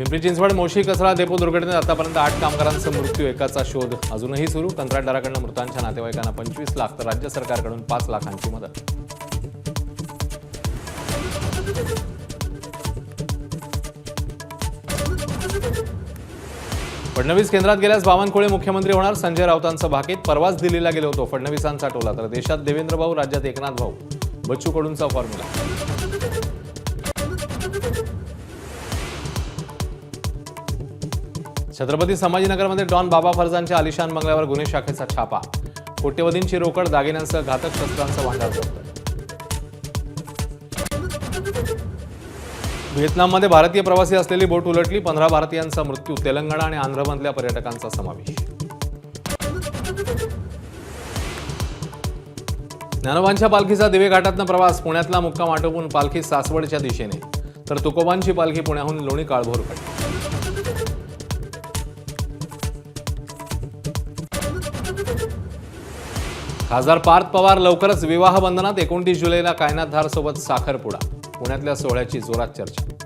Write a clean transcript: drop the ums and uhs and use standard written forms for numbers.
पिंपरी चिंचवड मोशी कचरा डेपो दुर्घटनेत आतापर्यंत 8 कामगारांचा मृत्यू, एकाचा शोध अजूनही सुरू। कंत्राटदाराकडून मृतांच्या नातेवाईकांना 25 लाख तर राज्य सरकारकडून 5 लाखांची मदत। फडणवीस केंद्रात गेल्यास बावनकुळे मुख्यमंत्री होणार, संजय राऊतांचं भाकीत। परवाच दिल्लीला गेले होतो फडणवीसांचा टोला, तर देशात देवेंद्र भाऊ, राज्यात एकनाथ भाऊ, बच्चू कडूंचा फॉर्म्युला। छत्रपती संभाजीनगरमध्ये डॉन बाबा फरजांच्या आलिशान बंगल्यावर गुन्हे शाखेचा छापा, कोट्यवधींची रोकड, दागिन्यांसह घातक शस्त्रांचं भांडार जप्त। व्हिएतनाममध्ये भारतीय प्रवासी असलेली बोट उलटली, 15 भारतीयांचा मृत्यू, तेलंगणा आणि आंध्रमधल्या पर्यटकांचा समावेश। ज्ञानोबांच्या पालखीचा दिवे घाटातनं प्रवास, पुण्यातला मुक्काम आटोपून पालखी सासवडच्या दिशेने, तर तुकोबांची पालखी पुण्याहून लोणी काळभोरकडे। खासदार पार्थ पवार लवकरच विवाह बंधनात, 29 जुलैला कायनात धार सोबत साखरपुडा, पुण्यातल्या सोहळ्याची जोरात चर्चा।